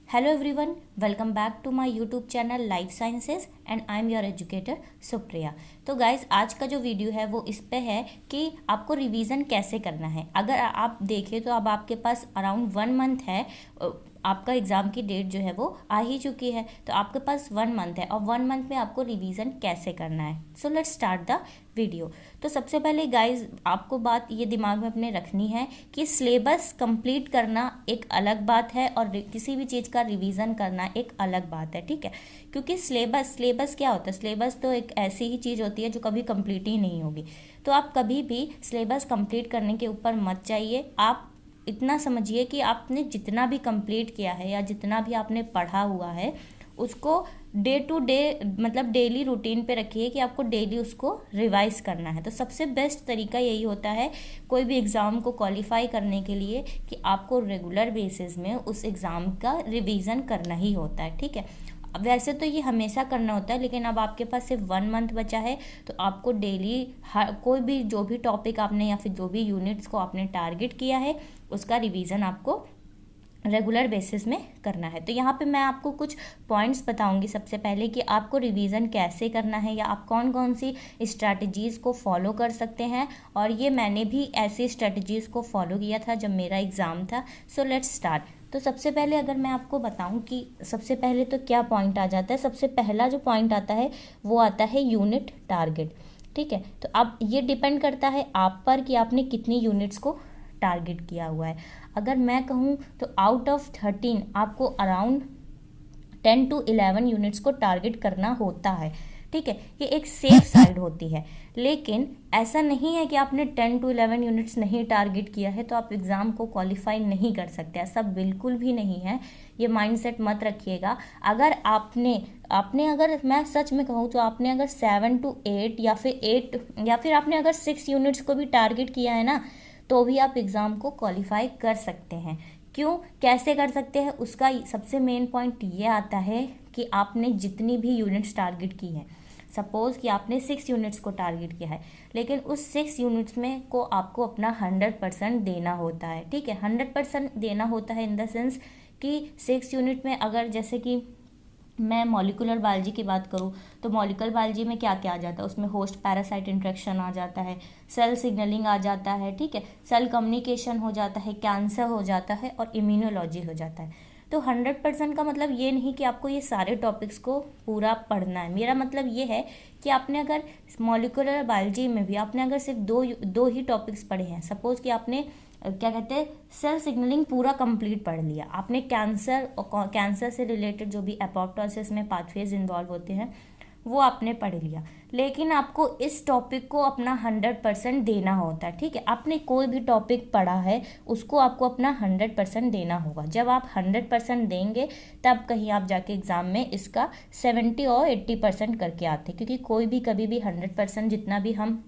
Hello everyone, welcome back to my YouTube channel Life Sciences and I am your educator Supriya. तो guys आज का जो video है वो इस पे है कि आपको रिवीजन कैसे करना है। अगर आप देखें तो अब आपके पास अराउंड 1 मंथ है, आपका एग्ज़ाम की डेट जो है वो आ ही चुकी है। तो आपके पास 1 मंथ है और 1 मंथ में आपको रिवीजन कैसे करना है। So let's start the video. तो सबसे पहले गाइज आपको बात ये दिमाग में अपने रखनी है कि सिलेबस कंप्लीट करना एक अलग बात है और किसी भी चीज़ का रिवीजन करना एक अलग बात है, ठीक है। क्योंकि सिलेबस क्या होता है, सिलेबस तो एक ऐसी ही चीज़ होती है जो कभी कंप्लीट ही नहीं होगी। तो आप कभी भी सिलेबस कंप्लीट करने के ऊपर मत जाइए। आप इतना समझिए कि आपने जितना भी कंप्लीट किया है या जितना भी आपने पढ़ा हुआ है उसको डे टू डे मतलब डेली रूटीन पे रखिए कि आपको डेली उसको रिवाइज करना है। तो सबसे बेस्ट तरीका यही होता है कोई भी एग्ज़ाम को क्वालिफाई करने के लिए कि आपको रेगुलर बेसिस में उस एग्ज़ाम का रिवीजन करना ही होता है, ठीक है। वैसे तो ये हमेशा करना होता है, लेकिन अब आपके पास सिर्फ 1 मंथ बचा है तो आपको डेली हर कोई भी जो भी टॉपिक आपने या फिर जो भी यूनिट्स को आपने टारगेट किया है उसका रिवीजन आपको रेगुलर बेसिस में करना है। तो यहाँ पे मैं आपको कुछ पॉइंट्स बताऊंगी सबसे पहले कि आपको रिवीजन कैसे करना है या आप कौन कौन सी स्ट्रैटेजीज़ को फॉलो कर सकते हैं। और ये मैंने भी ऐसी स्ट्रैटेजीज़ को फॉलो किया था जब मेरा एग्ज़ाम था। So let's start. तो सबसे पहले अगर मैं आपको बताऊं कि सबसे पहले तो क्या पॉइंट आ जाता है, सबसे पहला जो पॉइंट आता है वो आता है यूनिट टारगेट, ठीक है। तो अब ये डिपेंड करता है आप पर कि आपने कितनी यूनिट्स को टारगेट किया हुआ है। अगर मैं कहूँ तो आउट ऑफ 13 आपको अराउंड 10 to 11 यूनिट्स को टारगेट करना होता है, ठीक है। ये एक सेफ साइड होती है, लेकिन ऐसा नहीं है कि आपने 10 to 11 यूनिट्स नहीं टारगेट किया है तो आप एग्ज़ाम को क्वालिफाई नहीं कर सकते। ऐसा बिल्कुल भी नहीं है, ये माइंडसेट मत रखिएगा। अगर आपने अगर मैं सच में कहूँ तो आपने अगर 7 to 8 या फिर 8 या फिर आपने अगर 6 यूनिट्स को भी टारगेट किया है ना तो भी आप एग्ज़ाम को क्वालिफाई कर सकते हैं। क्यों, कैसे कर सकते हैं, उसका सबसे मेन पॉइंट ये आता है कि आपने जितनी भी यूनिट्स टारगेट की हैं। सपोज़ कि आपने 6 यूनिट्स को टारगेट किया है, लेकिन उस 6 यूनिट्स में को आपको अपना 100% देना होता है, ठीक है। 100% देना होता है इन द सेंस कि 6 यूनिट में अगर जैसे कि मैं मॉलिक्यूलर बायोलॉजी की बात करूँ तो मॉलिक्यूलर बायोलॉजी में क्या क्या आ जाता है, उसमें होस्ट पैरासाइट इंट्रैक्शन आ जाता है, सेल सिग्नलिंग आ जाता है, ठीक है, सेल कम्युनिकेशन हो जाता है, कैंसर हो जाता है और इम्यूनोलॉजी हो जाता है। तो 100% का मतलब ये नहीं कि आपको ये सारे टॉपिक्स को पूरा पढ़ना है। मेरा मतलब ये है कि आपने अगर मॉलिक्यूलर बायोलॉजी में भी आपने अगर सिर्फ दो ही टॉपिक्स पढ़े हैं, सपोज़ कि आपने क्या कहते हैं सेल सिग्नलिंग पूरा कंप्लीट पढ़ लिया, आपने कैंसर से रिलेटेड जो भी एपोप्टोसिस में पाथवेज इन्वॉल्व होते हैं वो आपने पढ़ लिया, लेकिन आपको इस टॉपिक को अपना 100% देना होता है, ठीक है। आपने कोई भी टॉपिक पढ़ा है उसको आपको अपना 100% देना होगा। जब आप 100% देंगे तब कहीं आप जाके एग्ज़ाम में इसका 70 और 80% करके आते हैं, क्योंकि कोई भी कभी भी 100% जितना भी हम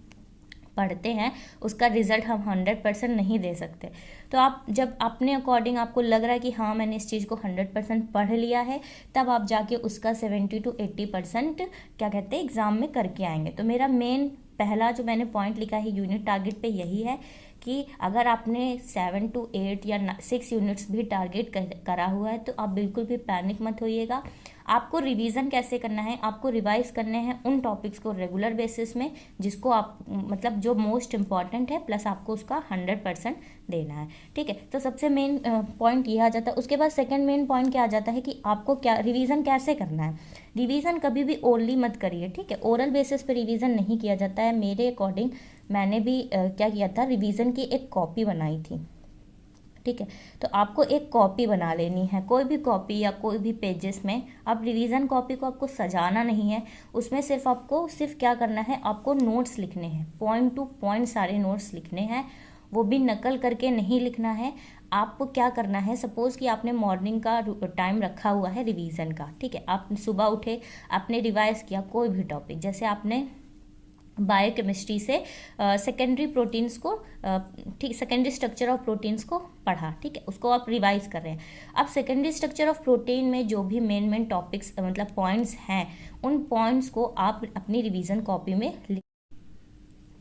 पढ़ते हैं उसका रिजल्ट हम 100% नहीं दे सकते। तो आप जब अपने अकॉर्डिंग आपको लग रहा है कि हाँ मैंने इस चीज़ को 100% पढ़ लिया है, तब आप जाके उसका 70 to 80% क्या कहते हैं एग्ज़ाम में करके आएंगे। तो मेरा मेन पहला जो मैंने पॉइंट लिखा है यूनिट टारगेट पे यही है कि अगर आपने 7 to 8 या 6 यूनिट्स भी टारगेट करा हुआ है तो आप बिल्कुल भी पैनिक मत होइएगा। आपको रिवीजन कैसे करना है, आपको रिवाइज करने हैं उन टॉपिक्स को रेगुलर बेसिस में जिसको आप मतलब जो मोस्ट इम्पॉर्टेंट है, प्लस आपको उसका 100% देना है, ठीक है। तो सबसे मेन पॉइंट ये आ जाता है। उसके बाद सेकंड मेन पॉइंट क्या आ जाता है कि आपको क्या रिवीजन कैसे करना है। रिवीजन कभी भी ओरली मत करिए, ठीक है। ओरल बेसिस पे रिवीजन नहीं किया जाता है। मेरे अकॉर्डिंग मैंने भी क्या किया था, रिवीजन की एक कॉपी बनाई थी, ठीक है। तो आपको एक कॉपी बना लेनी है, कोई भी कॉपी या कोई भी पेजेस में। अब रिवीजन कॉपी को आपको सजाना नहीं है, उसमें सिर्फ क्या करना है, आपको नोट्स लिखने हैं, पॉइंट टू पॉइंट सारे नोट्स लिखने हैं, वो भी नकल करके नहीं लिखना है। आपको क्या करना है, सपोज़ कि आपने मॉर्निंग का टाइम रखा हुआ है रिवीजन का, ठीक है। आप सुबह उठे, आपने रिवाइज किया कोई भी टॉपिक, जैसे आपने बायोकेमिस्ट्री से सेकेंडरी प्रोटीन्स को ठीक सेकेंडरी स्ट्रक्चर ऑफ प्रोटीन्स को पढ़ा, ठीक है, उसको आप रिवाइज कर रहे हैं। अब सेकेंडरी स्ट्रक्चर ऑफ प्रोटीन में जो भी मेन टॉपिक्स मतलब पॉइंट्स हैं, उन पॉइंट्स को आप अपनी रिवीजन कॉपी में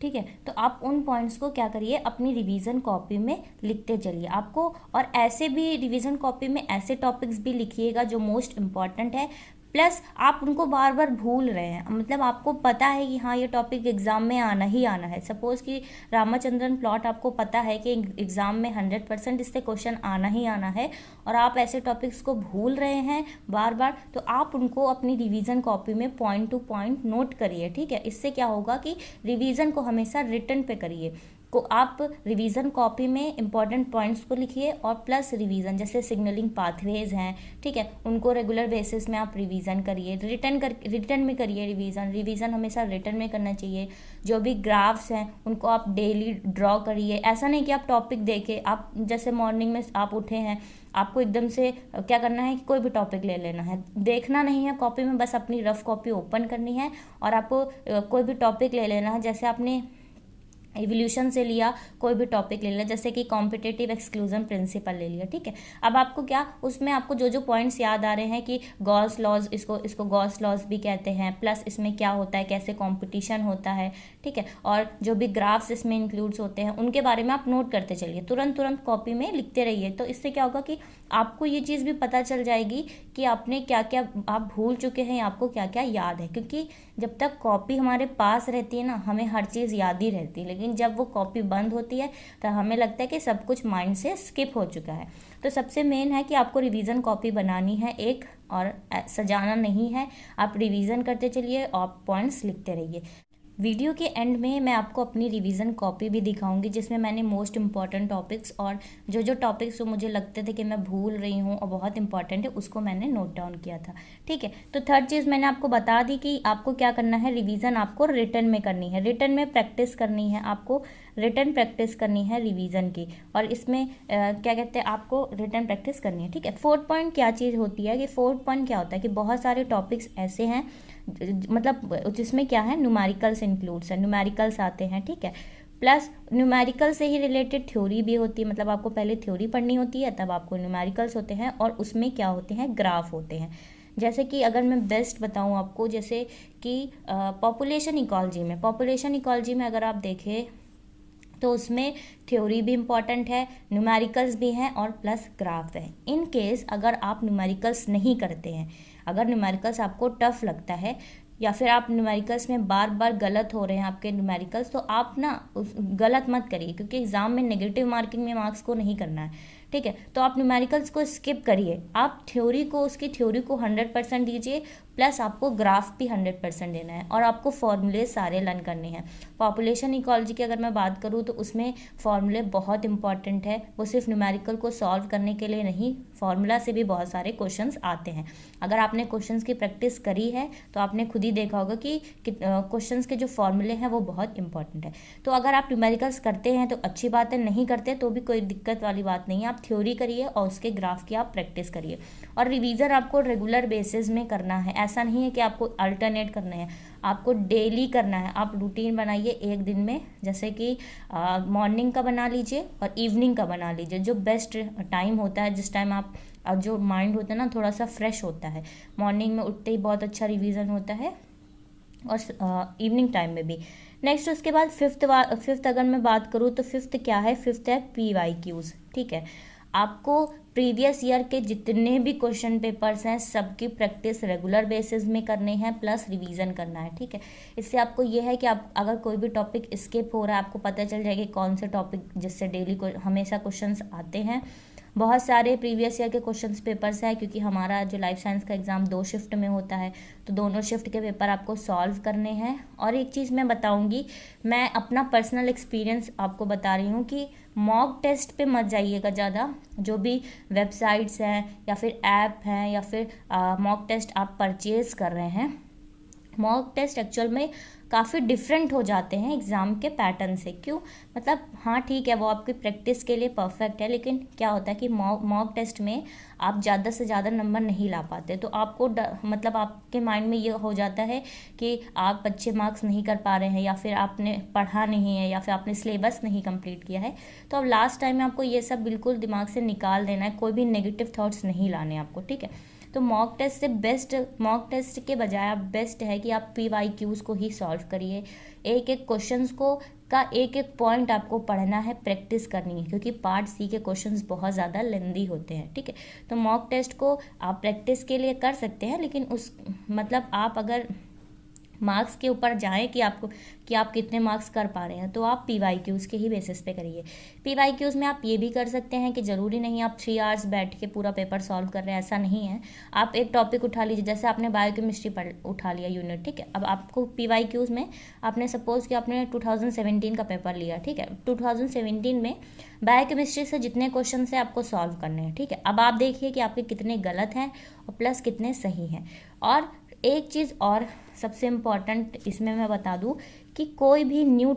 ठीक है। तो आप उन पॉइंट्स को क्या करिए, अपनी रिवीजन कॉपी में लिखते चलिए आपको। और ऐसे भी रिवीजन कॉपी में ऐसे टॉपिक्स भी लिखिएगा जो मोस्ट इम्पॉर्टेंट है, प्लस आप उनको बार बार भूल रहे हैं, मतलब आपको पता है कि हाँ ये टॉपिक एग्जाम में आना ही आना है। सपोज कि रामाचंद्रन प्लॉट आपको पता है कि एग्जाम में 100% इससे क्वेश्चन आना ही आना है, और आप ऐसे टॉपिक्स को भूल रहे हैं बार बार, तो आप उनको अपनी रिवीजन कॉपी में पॉइंट टू पॉइंट नोट करिए, ठीक है। इससे क्या होगा कि रिवीजन को हमेशा रिटन पे करिए, को आप रिवीजन कॉपी में इंपॉर्टेंट पॉइंट्स को लिखिए, और प्लस रिवीजन जैसे सिग्नलिंग पाथवेज हैं, ठीक है, उनको रेगुलर बेसिस में आप रिवीजन करिए, रिटर्न में करिए रिवीजन हमेशा रिटर्न में करना चाहिए। जो भी ग्राफ्स हैं उनको आप डेली ड्रॉ करिए। ऐसा नहीं कि आप टॉपिक देखे, आप जैसे मॉर्निंग में आप उठे हैं, आपको एकदम से क्या करना है कि कोई भी टॉपिक ले लेना है, देखना नहीं है कॉपी में, बस अपनी रफ कॉपी ओपन करनी है और आपको कोई भी टॉपिक ले लेना है। जैसे आपने एवोल्यूशन से लिया, कोई भी टॉपिक ले लिया, जैसे कि कॉम्पिटिटिव एक्सक्लूजन प्रिंसिपल ले लिया, ठीक है। अब आपको क्या, उसमें आपको जो जो पॉइंट्स याद आ रहे हैं कि गॉस लॉज, इसको गॉस लॉज भी कहते हैं, प्लस इसमें क्या होता है, कैसे कंपटीशन होता है, ठीक है, और जो भी ग्राफ्स इसमें इंक्लूड्स होते हैं उनके बारे में आप नोट करते चलिए, तुरंत कॉपी में लिखते रहिए। तो इससे क्या होगा कि आपको ये चीज़ भी पता चल जाएगी कि आपने क्या क्या आप भूल चुके हैं, आपको क्या क्या याद है। क्योंकि जब तक कॉपी हमारे पास रहती है ना, हमें हर चीज़ याद ही रहती है, लेकिन जब वो कॉपी बंद होती है तो हमें लगता है कि सब कुछ माइंड से स्किप हो चुका है। तो सबसे मेन है कि आपको रिवीजन कॉपी बनानी है एक, और सजाना नहीं है। आप रिवीजन करते चलिए और पॉइंट्स लिखते रहिए। वीडियो के एंड में मैं आपको अपनी रिवीजन कॉपी भी दिखाऊंगी, जिसमें मैंने मोस्ट इम्पॉर्टेंट टॉपिक्स और जो टॉपिक्स जो मुझे लगते थे कि मैं भूल रही हूँ और बहुत इंपॉर्टेंट है, उसको मैंने नोट डाउन किया था, ठीक है। तो थर्ड चीज़ मैंने आपको बता दी कि आपको क्या करना है, रिवीजन आपको रिटन में करनी है, रिटन में प्रैक्टिस करनी है, आपको रिटन प्रैक्टिस करनी है रिवीजन की, और इसमें क्या कहते हैं, आपको रिटन प्रैक्टिस करनी है, ठीक है। फोर्थ पॉइंट क्या चीज़ होती है कि फोर्थ पॉइंट क्या होता है कि बहुत सारे टॉपिक्स ऐसे हैं मतलब जिसमें क्या है, न्यूमेरिकल्स इंक्लूड्स है, न्यूमेरिकल्स आते हैं, ठीक है। प्लस न्यूमेरिकल से ही रिलेटेड थ्योरी भी होती है, मतलब आपको पहले थ्योरी पढ़नी होती है, तब आपको न्यूमेरिकल्स होते हैं, और उसमें क्या होते हैं, ग्राफ होते हैं। जैसे कि अगर मैं बेस्ट बताऊं आपको, जैसे कि पॉपुलेशन इकोलॉजी में अगर आप देखें तो उसमें थ्योरी भी इम्पॉर्टेंट है, न्यूमेरिकल्स भी हैं, और प्लस ग्राफ है। इन केस अगर आप न्यूमेरिकल्स नहीं करते हैं, अगर न्यूमेरिकल्स आपको टफ लगता है, या फिर आप न्यूमेरिकल्स में बार बार गलत हो रहे हैं आपके न्यूमेरिकल्स, तो आप ना गलत मत करिए, क्योंकि एग्जाम में नेगेटिव मार्किंग में मार्क्स को नहीं करना है, ठीक है। तो आप न्यूमेरिकल्स को स्किप करिए, आप उसकी थ्योरी को 100% दीजिए, प्लस आपको ग्राफ भी 100% देना है, और आपको फॉर्मूले सारे लर्न करने हैं। पॉपुलेशन इकोलॉजी की अगर मैं बात करूँ तो उसमें फॉर्मूले बहुत इंपॉर्टेंट है, वो सिर्फ न्यूमेरिकल को सॉल्व करने के लिए नहीं, फॉर्मूला से भी बहुत सारे क्वेश्चंस आते हैं। अगर आपने क्वेश्चंस की प्रैक्टिस करी है तो आपने खुद ही देखा होगा कि क्वेश्चंस के जो फॉर्मूले हैं वो बहुत इंपॉर्टेंट है। तो अगर आप न्यूमेरिकल्स करते हैं तो अच्छी बात है, नहीं करते तो भी कोई दिक्कत वाली बात नहीं है, आप थ्योरी करिए और उसके ग्राफ की आप प्रैक्टिस करिए। और रिवीजन आपको रेगुलर बेसिस में करना है, ऐसा नहीं है कि आपको अल्टरनेट करना है, आपको डेली करना है। आप रूटीन बनाइए एक दिन में, जैसे कि मॉर्निंग का बना लीजिए और इवनिंग का बना लीजिए, जो बेस्ट टाइम होता है, जिस टाइम आप जो माइंड होता है ना थोड़ा सा फ्रेश होता है। मॉर्निंग में उठते ही बहुत अच्छा रिवीजन होता है, और इवनिंग टाइम में भी। नेक्स्ट उसके बाद फिफ्थ अगर मैं बात करूँ तो फिफ्थ क्या है, फिफ्थ है PYQs, ठीक है। आपको प्रीवियस ईयर के जितने भी क्वेश्चन पेपर्स हैं सबकी प्रैक्टिस रेगुलर बेसिस में करनी है, प्लस रिवीजन करना है, ठीक है। इससे आपको ये है कि आप अगर कोई भी टॉपिक स्किप हो रहा है, आपको पता चल जाएगा कौन से टॉपिक जिससे डेली हमेशा क्वेश्चंस आते हैं। बहुत सारे प्रीवियस ईयर के क्वेश्चंस पेपर्स हैं, क्योंकि हमारा जो लाइफ साइंस का एग्ज़ाम 2 शिफ्ट में होता है, तो दोनों शिफ्ट के पेपर आपको सॉल्व करने हैं। और एक चीज़ मैं बताऊंगी, मैं अपना पर्सनल एक्सपीरियंस आपको बता रही हूँ कि मॉक टेस्ट पे मत जाइएगा ज़्यादा। जो भी वेबसाइट्स हैं या फिर ऐप हैं या फिर मॉक टेस्ट आप परचेज़ कर रहे हैं, मॉक टेस्ट एक्चुअल में काफ़ी डिफरेंट हो जाते हैं एग्ज़ाम के पैटर्न से। क्यों, मतलब हाँ ठीक है वो आपकी प्रैक्टिस के लिए परफेक्ट है, लेकिन क्या होता है कि मॉक टेस्ट में आप ज़्यादा से ज़्यादा नंबर नहीं ला पाते, तो आपको मतलब आपके माइंड में ये हो जाता है कि आप अच्छे मार्क्स नहीं कर पा रहे हैं, या फिर आपने पढ़ा नहीं है, या फिर आपने सिलेबस नहीं कंप्लीट किया है। तो अब लास्ट टाइम में आपको ये सब बिल्कुल दिमाग से निकाल देना है, कोई भी नेगेटिव थॉट्स नहीं लाने आपको, ठीक है। तो मॉक टेस्ट से बेस्ट, मॉक टेस्ट के बजाय आप बेस्ट है कि आप PYQs को ही सॉल्व करिए। एक एक क्वेश्चंस को का एक एक पॉइंट आपको पढ़ना है, प्रैक्टिस करनी है, क्योंकि पार्ट सी के क्वेश्चंस बहुत ज़्यादा लेंदी होते हैं, ठीक है। तो मॉक टेस्ट को आप प्रैक्टिस के लिए कर सकते हैं, लेकिन उस मतलब आप अगर मार्क्स के ऊपर जाएं कि आप कितने मार्क्स कर पा रहे हैं, तो आप PYQs के ही बेसिस पे करिए। PYQs में आप ये भी कर सकते हैं कि ज़रूरी नहीं आप 3 आवर्स बैठ के पूरा पेपर सॉल्व कर रहे हैं, ऐसा नहीं है। आप एक टॉपिक उठा लीजिए, जैसे आपने बायोकेमिस्ट्री उठा लिया यूनिट, ठीक है। अब आपको PYQs में आपने सपोज़ कि आपने 2017 का पेपर लिया, ठीक है। 2017 में बायोकेमिस्ट्री से जितने क्वेश्चन है आपको सॉल्व करने हैं, ठीक है। अब आप देखिए कि आपके कितने गलत हैं और प्लस कितने सही हैं। और एक चीज़ और सबसे इम्पॉर्टेंट इसमें मैं बता दूं कि कोई भी न्यू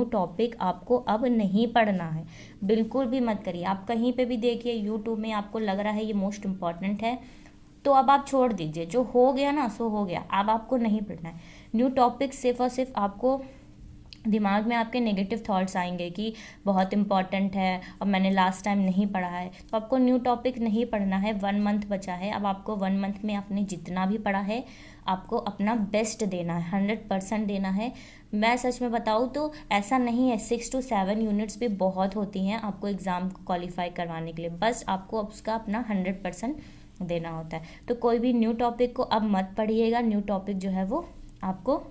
टॉपिक आपको अब नहीं पढ़ना है, बिल्कुल भी मत करिए। आप कहीं पे भी देखिए यूट्यूब में, आपको लग रहा है ये मोस्ट इम्पॉर्टेंट है, तो अब आप छोड़ दीजिए। जो हो गया ना सो हो गया, अब आपको नहीं पढ़ना है। न्यू टॉपिक सिर्फ और सिर्फ आपको दिमाग में आपके नेगेटिव थॉट्स आएंगे कि बहुत इंपॉर्टेंट है और मैंने लास्ट टाइम नहीं पढ़ा है, तो आपको न्यू टॉपिक नहीं पढ़ना है। 1 मंथ बचा है, अब आपको 1 मंथ में आपने जितना भी पढ़ा है आपको अपना बेस्ट देना है, 100% देना है। मैं सच में बताऊँ तो ऐसा नहीं है, 6 to 7 यूनिट्स भी बहुत होती हैं आपको एग्ज़ाम को क्वालिफाई करवाने के लिए, बस आपको उसका अपना 100% देना होता है। तो कोई भी न्यू टॉपिक को अब मत पढ़िएगा। न्यू टॉपिक जो है वो आपको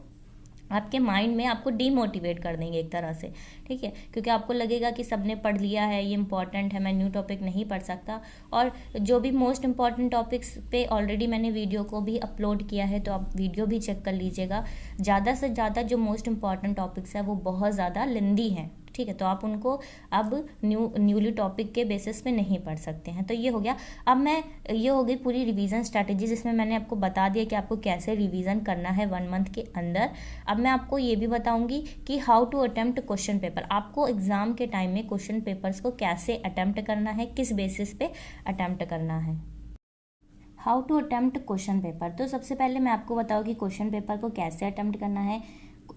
आपके माइंड में आपको डीमोटिवेट कर देंगे एक तरह से, ठीक है। क्योंकि आपको लगेगा कि सबने पढ़ लिया है, ये इंपॉर्टेंट है, मैं न्यू टॉपिक नहीं पढ़ सकता। और जो भी मोस्ट इंपॉर्टेंट टॉपिक्स पे ऑलरेडी मैंने वीडियो को भी अपलोड किया है, तो आप वीडियो भी चेक कर लीजिएगा। ज़्यादा से ज़्यादा जो मोस्ट इंपॉर्टेंट टॉपिक्स है वो बहुत ज़्यादा लेंदी हैं, ठीक है। तो आप उनको अब न्यूली टॉपिक के बेसिस पे नहीं पढ़ सकते हैं। तो ये हो गया। अब ये हो गई पूरी रिवीजन स्ट्रैटेजी, जिसमें मैंने आपको बता दिया कि आपको कैसे रिवीजन करना है 1 मंथ के अंदर। अब मैं आपको ये भी बताऊंगी कि how to attempt question paper. आपको एग्जाम के टाइम में क्वेश्चन पेपर्स को कैसे अटेम्प्ट करना है, किस बेसिस पे अटेम्प्ट करना है। How to attempt question paper. तो सबसे पहले मैं आपको बताऊँ कि क्वेश्चन पेपर को कैसे अटेम्प्ट करना है।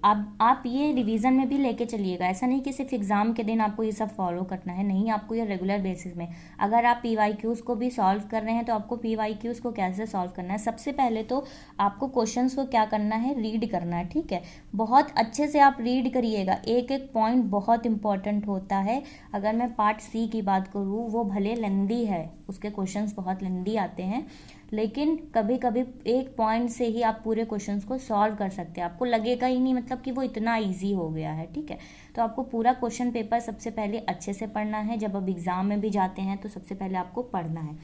आप ये रिवीजन में भी लेके चलिएगा, ऐसा नहीं कि सिर्फ एग्ज़ाम के दिन आपको ये सब फॉलो करना है, नहीं, आपको ये रेगुलर बेसिस में। अगर आप PYQs को भी सॉल्व कर रहे हैं तो आपको PYQs को कैसे सॉल्व करना है। सबसे पहले तो आपको क्वेश्चंस को क्या करना है, रीड करना है, ठीक है। बहुत अच्छे से आप रीड करिएगा, एक एक पॉइंट बहुत इंपॉर्टेंट होता है। अगर मैं पार्ट C की बात करूँ, वो भले लेंदी है, उसके क्वेश्चंस बहुत लेंदी आते हैं, लेकिन कभी कभी एक पॉइंट से ही आप पूरे क्वेश्चंस को सॉल्व कर सकते हैं। आपको लगेगा ही नहीं मतलब कि वो इतना इजी हो गया है, ठीक है। तो आपको पूरा क्वेश्चन पेपर सबसे पहले अच्छे से पढ़ना है। जब आप एग्ज़ाम में भी जाते हैं तो सबसे पहले आपको पढ़ना है।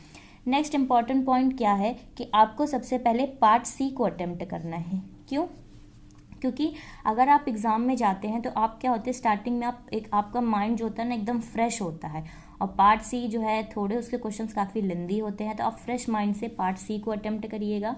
नेक्स्ट इंपॉर्टेंट पॉइंट क्या है कि आपको सबसे पहले पार्ट C को अटेम्प्ट करना है। क्यों? क्योंकि अगर आप एग्ज़ाम में जाते हैं तो आप क्या होते हैं, स्टार्टिंग में आपका माइंड जो होता है ना एकदम फ्रेश होता है, और पार्ट C जो है थोड़े उसके क्वेश्चंस काफ़ी लेंदी होते हैं। तो आप फ्रेश माइंड से पार्ट C को अटेम्प्ट करिएगा।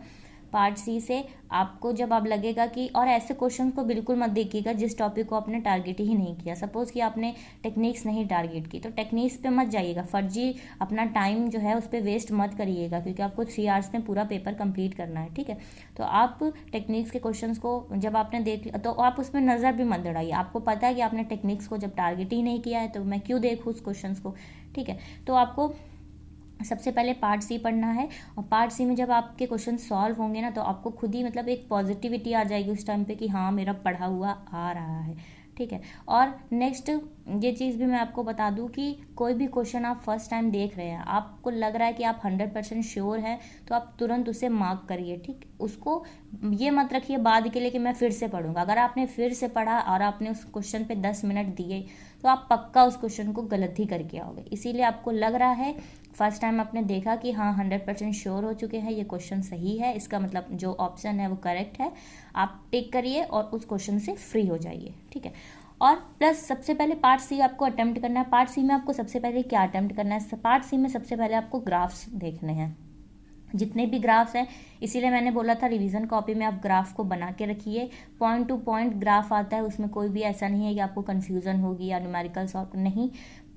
पार्ट C से आपको जब आप लगेगा कि, और ऐसे क्वेश्चन को बिल्कुल मत देखिएगा जिस टॉपिक को आपने टारगेट ही नहीं किया। सपोज़ कि आपने टेक्निक्स नहीं टारगेट की, तो टेक्निक्स पे मत जाइएगा, फर्जी अपना टाइम जो है उस पर वेस्ट मत करिएगा, क्योंकि आपको 3 आवर्स में पूरा पेपर कंप्लीट करना है, ठीक है। तो आप टेक्निक्स के क्वेश्चन को जब आपने देख लिया तो आप उसमें नज़र भी मत दौड़ाइए। आपको पता है कि आपने टेक्निक्स को जब टारगेट ही नहीं किया है तो मैं क्यों देखूँ उस क्वेश्चन को, ठीक है। तो आपको सबसे पहले पार्ट C पढ़ना है, और पार्ट C में जब आपके क्वेश्चन सॉल्व होंगे ना तो आपको खुद ही मतलब एक पॉजिटिविटी आ जाएगी उस टाइम पे कि हाँ मेरा पढ़ा हुआ आ रहा है, ठीक है। और नेक्स्ट ये चीज़ भी मैं आपको बता दूं कि कोई भी क्वेश्चन आप फर्स्ट टाइम देख रहे हैं, आपको लग रहा है कि आप 100% श्योर हैं, तो आप तुरंत उसे मार्क करिए, ठीक। उसको ये मत रखिए बाद के लिए कि मैं फिर से पढ़ूंगा। अगर आपने फिर से पढ़ा और आपने उस क्वेश्चन पे 10 मिनट दिए तो आप पक्का उस क्वेश्चन को गलत ही करके आओगे। इसीलिए आपको लग रहा है फर्स्ट टाइम आपने देखा कि हाँ 100% श्योर हो चुके हैं, ये क्वेश्चन सही है, इसका मतलब जो ऑप्शन है वो करेक्ट है, आप टिक करिए और उस क्वेश्चन से फ्री हो जाइए, ठीक है। और प्लस सबसे पहले पार्ट C आपको अटेम्प्ट करना है। पार्ट C में आपको सबसे पहले क्या अटेम्प्ट करना है, पार्ट C में सबसे पहले आपको ग्राफ्स देखने हैं, जितने भी ग्राफ्स हैं। इसीलिए मैंने बोला था रिवीजन कॉपी में आप ग्राफ को बना के रखिए। पॉइंट टू पॉइंट ग्राफ आता है, उसमें कोई भी ऐसा नहीं है कि आपको कन्फ्यूज़न होगी या न्यूमेरिकल सॉल्व, नहीं,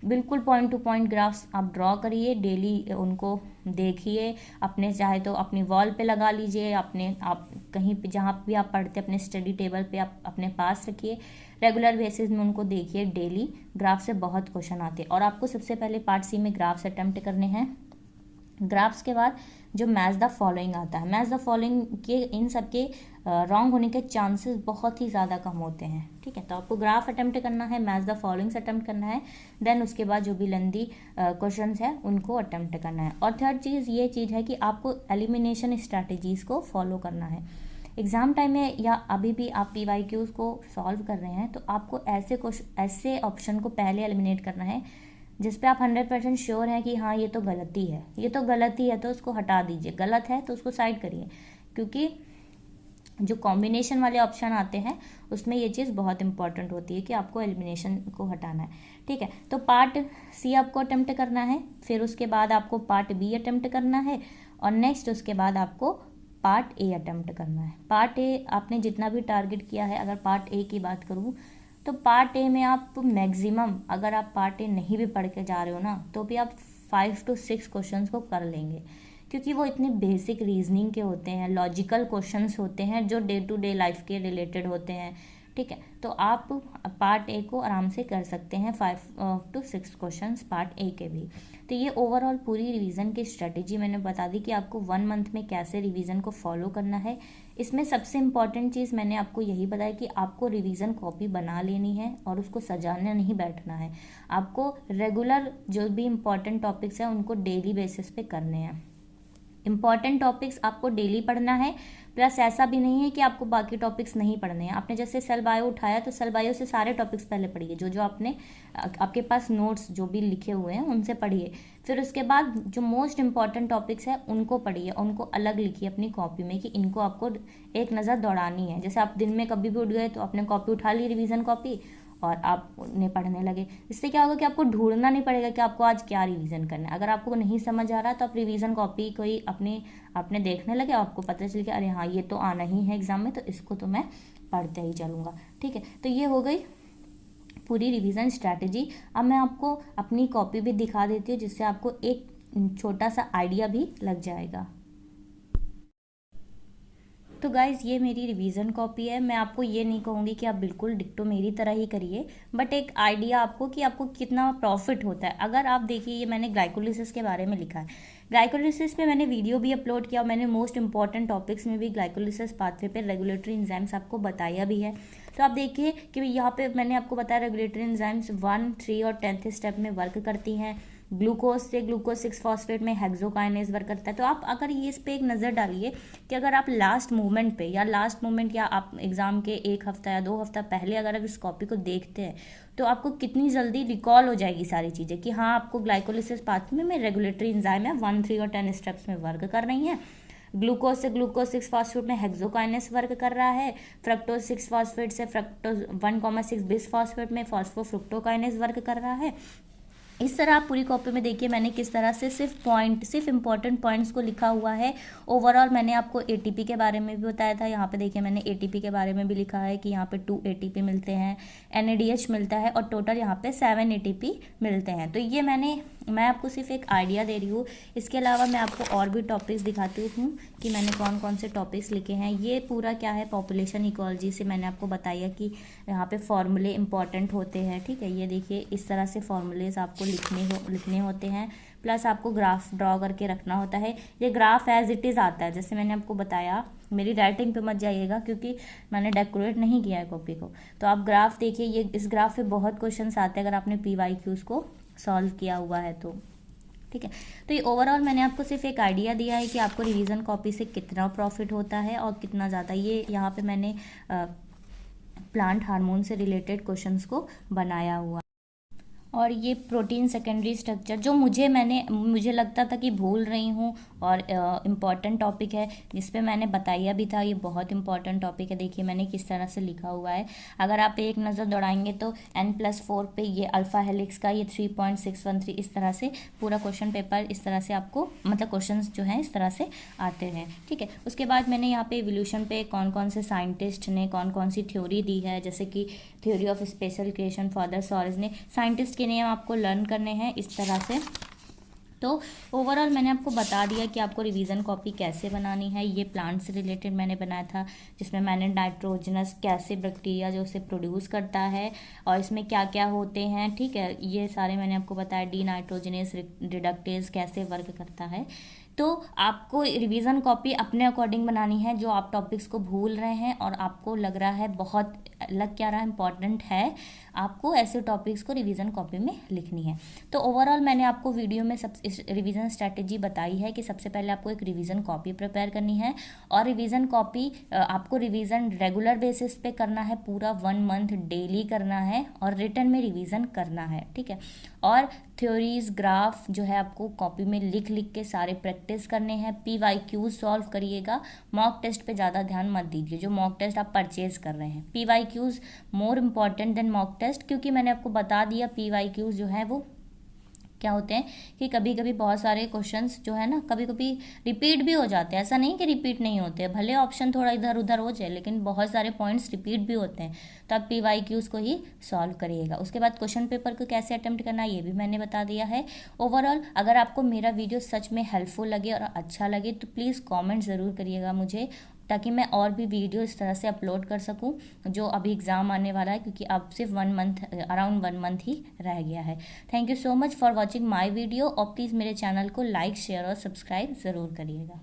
बिल्कुल पॉइंट टू पॉइंट ग्राफ्स आप ड्रॉ करिए, डेली उनको देखिए। अपने चाहे तो अपनी वॉल पे लगा लीजिए, आप कहीं पे जहाँ भी आप पढ़ते अपने स्टडी टेबल पे आप अपने पास रखिए। रेगुलर बेसिस में उनको देखिए, डेली ग्राफ से बहुत क्वेश्चन आते हैं। और आपको सबसे पहले पार्ट C में ग्राफ्स अटेम्प्ट करने हैं। ग्राफ्स के बाद जो मैच द फॉलोइंग आता है, मैच द फॉलोइंग के इन सब के रॉन्ग होने के चांसेस बहुत ही ज़्यादा कम होते हैं। ठीक है, तो आपको ग्राफ अटेम्प्ट करना है, मैच द फॉलोइंग्स अटेम्प्ट करना है, देन उसके बाद जो भी लेंदी क्वेश्चंस है उनको अटेम्प्ट करना है। और थर्ड चीज़ ये चीज़ है कि आपको एलिमिनेशन स्ट्रैटेजीज़ को फॉलो करना है। एग्ज़ाम टाइम में या अभी भी आप PYQs को सॉल्व कर रहे हैं तो आपको ऐसे ऑप्शन को पहले एलिमिनेट करना है जिस पे आप 100% श्योर हैं कि हाँ ये तो गलती है, ये तो गलती है, तो उसको हटा दीजिए, गलत है तो उसको साइड करिए। क्योंकि जो कॉम्बिनेशन वाले ऑप्शन आते हैं उसमें ये चीज़ बहुत इंपॉर्टेंट होती है कि आपको एलिमिनेशन को हटाना है। ठीक है, तो पार्ट सी आपको अटेम्प्ट करना है, फिर उसके बाद आपको पार्ट बी अटेम्प्ट करना है, और नेक्स्ट उसके बाद आपको पार्ट ए अटेम्प्ट करना है। पार्ट ए आपने जितना भी टारगेट किया है, अगर पार्ट ए की बात करूँ तो पार्ट ए में आप मैक्सिमम, अगर आप पार्ट ए नहीं भी पढ़ के जा रहे हो ना तो भी आप 5 to 6 क्वेश्चंस को कर लेंगे, क्योंकि वो इतने बेसिक रीजनिंग के होते हैं, लॉजिकल क्वेश्चंस होते हैं जो डे टू डे लाइफ के रिलेटेड होते हैं। ठीक है, तो आप पार्ट ए को आराम से कर सकते हैं, 5 to 6 क्वेश्चंस पार्ट ए के भी। तो ये ओवरऑल पूरी रिवीजन की स्ट्रेटेजी मैंने बता दी कि आपको 1 मंथ में कैसे रिवीजन को फॉलो करना है। इसमें सबसे इम्पॉर्टेंट चीज़ मैंने आपको यही बताया कि आपको रिवीजन कॉपी बना लेनी है और उसको सजाने नहीं बैठना है। आपको रेगुलर जो भी इम्पॉर्टेंट टॉपिक्स हैं उनको डेली बेसिस पे करने हैं। इंपॉर्टेंट टॉपिक्स आपको डेली पढ़ना है, प्लस ऐसा भी नहीं है कि आपको बाकी टॉपिक्स नहीं पढ़ने हैं। आपने जैसे सेल बायो उठाया तो सेल बायो से सारे टॉपिक्स पहले पढ़िए, जो जो आपके पास नोट्स जो भी लिखे हुए हैं उनसे पढ़िए। फिर उसके बाद जो मोस्ट इंपॉर्टेंट टॉपिक्स हैं उनको पढ़िए, उनको अलग लिखिए अपनी कॉपी में कि इनको आपको एक नज़र दौड़ानी है। जैसे आप दिन में कभी भी उठ गए तो आपने कॉपी उठा ली, रिवीजन कॉपी, और आप उन्हें पढ़ने लगे। इससे क्या होगा कि आपको ढूंढना नहीं पड़ेगा कि आपको आज क्या रिवीजन करना है। अगर आपको नहीं समझ आ रहा तो आप रिवीजन कॉपी कोई अपने देखने लगे, आपको पता चल गया अरे हाँ ये तो आना ही है एग्जाम में, तो इसको तो मैं पढ़ते ही चलूँगा। ठीक है, तो ये हो गई पूरी रिवीजन स्ट्रैटेजी। अब मैं आपको अपनी कॉपी भी दिखा देती हूँ जिससे आपको एक छोटा सा आइडिया भी लग जाएगा। तो गाइज़ ये मेरी रिवीजन कॉपी है। मैं आपको ये नहीं कहूँगी कि आप बिल्कुल डिक्टो मेरी तरह ही करिए, बट एक आइडिया आपको कि आपको कितना प्रॉफिट होता है। अगर आप देखिए, ये मैंने ग्लाइकोलिसिस के बारे में लिखा है। ग्लाइकोलिसिस पे मैंने वीडियो भी अपलोड किया और मैंने मोस्ट इंपॉर्टेंट टॉपिक्स में भी ग्लाइकोलिसिस पाथवे पे रेगुलेटरी एंजाइम्स आपको बताया भी है। तो आप देखिए कि यहाँ पे मैंने आपको बताया रेगुलेटरी एंजाइम्स 1, 3 और 10th स्टेप में वर्क करती हैं। ग्लूकोज से ग्लूकोज 6 फॉस्फेट में हेक्सोकाइनेज वर्क करता है। तो आप अगर ये इस पे एक नज़र डालिए कि अगर आप लास्ट मोमेंट या आप एग्ज़ाम के 1 हफ्ता या 2 हफ्ता पहले अगर आप इस कॉपी को देखते हैं तो आपको कितनी जल्दी रिकॉल हो जाएगी सारी चीज़ें कि हाँ आपको ग्लाइकोलिसिस पाथवे में रेगुलेटरी एंजाइम है 1, 3 और 10 स्टेप्स में वर्क कर रही हैं। ग्लूकोज से ग्लूकोज 6 फॉस्फेट में हेक्सोकाइनेस वर्क कर रहा है। फ्रक्टोज 6 फॉस्फेट से फ्रक्टोज 1,6 बिस फॉस्फेट में फॉस्फोफ्रुक्टोकाइनेस वर्क कर रहा है। इस तरह आप पूरी कॉपी में देखिए मैंने किस तरह से सिर्फ इंपॉर्टेंट पॉइंट्स को लिखा हुआ है। ओवरऑल मैंने आपको ATP के बारे में भी बताया था। यहाँ पे देखिए मैंने ATP के बारे में भी लिखा है कि यहाँ पे 2 ATP मिलते हैं, NADH मिलता है और टोटल यहाँ पे 7 ATP मिलते हैं। तो ये मैं आपको सिर्फ एक आइडिया दे रही हूँ। इसके अलावा मैं आपको और भी टॉपिक्स दिखाती हूँ कि मैंने कौन कौन से टॉपिक्स लिखे हैं। ये पूरा क्या है, पॉपुलेशन इकोलॉजी से मैंने आपको बताया कि यहाँ पे फॉर्मूले इंपॉर्टेंट होते हैं। ठीक है, ये देखिए इस तरह से फॉर्मूलेज आपको लिखने होते हैं, प्लस आपको ग्राफ ड्रॉ करके रखना होता है। ये ग्राफ एज इट इज़ आता है, जैसे मैंने आपको बताया। मेरी राइटिंग पे मत जाइएगा क्योंकि मैंने डेकोरेट नहीं किया है कॉपी को। तो आप ग्राफ देखिए, ये इस ग्राफ पे बहुत क्वेश्चंस आते हैं अगर आपने PYQs को सॉल्व किया हुआ है तो। ठीक है, तो ये ओवरऑल मैंने आपको सिर्फ एक आइडिया दिया है कि आपको रिवीजन कॉपी से कितना प्रॉफिट होता है और कितना ज़्यादा। ये यहाँ पे मैंने प्लांट हार्मोन से रिलेटेड क्वेश्चंस को बनाया हुआ। और ये प्रोटीन सेकेंडरी स्ट्रक्चर जो मुझे लगता था कि भूल रही हूँ और इम्पॉर्टेंट टॉपिक है जिस पे मैंने बताया भी था। ये बहुत इंपॉर्टेंट टॉपिक है, देखिए मैंने किस तरह से लिखा हुआ है। अगर आप एक नज़र दौड़ाएंगे तो N+4 पे ये अल्फ़ा हेलिक्स का ये 3.613 इस तरह से पूरा क्वेश्चन पेपर इस तरह से आपको मतलब क्वेश्चंस जो हैं इस तरह से आते हैं। ठीक है, उसके बाद मैंने यहाँ पे इवोल्यूशन पे कौन कौन से साइंटिस्ट ने कौन कौन सी थ्योरी दी है, जैसे कि theory of special creation father Suarez ने, साइंटिस्ट के नेम आपको लर्न करने हैं इस तरह से। तो ओवरऑल मैंने आपको बता दिया कि आपको रिवीजन कॉपी कैसे बनानी है। ये प्लांट से रिलेटेड मैंने बनाया था जिसमें मैंने नाइट्रोजनस कैसे बैक्टीरिया जो उसे प्रोड्यूस करता है और इसमें क्या क्या होते हैं। ठीक है, ये सारे मैंने आपको बताया। डी नाइट्रोजनस रिडक्टेज कैसे वर्क करता है। तो आपको रिवीजन कॉपी अपने अकॉर्डिंग बनानी है, जो आप टॉपिक्स को भूल रहे हैं और आपको लग रहा है बहुत लग क्या रहा है इम्पॉर्टेंट है, आपको ऐसे टॉपिक्स को रिवीजन कॉपी में लिखनी है। तो ओवरऑल मैंने आपको वीडियो में सब रिवीजन स्ट्रैटेजी बताई है कि सबसे पहले आपको एक रिवीजन कॉपी प्रिपेयर करनी है, और रिवीजन कॉपी आपको रिवीजन रेगुलर बेसिस पे करना है, पूरा 1 मंथ डेली करना है, और रिटन में रिवीजन करना है, ठीक है। और थ्योरीज ग्राफ जो है आपको कॉपी में लिख लिख के सारे प्रैक्टिस करने हैं। PYQ सॉल्व करिएगा, मॉक टेस्ट पे ज़्यादा ध्यान मत दीजिए, जो मॉक टेस्ट आप परचेज कर रहे हैं। PYQs more important than mock test, क्योंकि मैंने आपको बता दिया PYQs जो है वो क्या होते हैं कि कभी कभी बहुत सारे क्वेश्चंस जो है ना कभी कभी रिपीट भी हो जाते हैं। ऐसा नहीं कि रिपीट नहीं होते, भले ऑप्शन थोड़ा इधर उधर हो जाए लेकिन बहुत सारे पॉइंट्स रिपीट भी होते हैं, तो आप PYQs को ही सॉल्व करिएगा। उसके बाद क्वेश्चन पेपर को कैसे अटेम्प्ट करना है ये भी मैंने बता दिया है। ओवरऑल अगर आपको मेरा वीडियो सच में हेल्पफुल लगे और अच्छा लगे तो प्लीज़ कॉमेंट ज़रूर करिएगा मुझे, ताकि मैं और भी वीडियो इस तरह से अपलोड कर सकूं जो अभी एग्ज़ाम आने वाला है, क्योंकि अब सिर्फ 1 मंथ अराउंड 1 मंथ ही रह गया है। Thank you so much for watching my video, और प्लीज़ मेरे चैनल को लाइक शेयर और सब्सक्राइब ज़रूर करिएगा।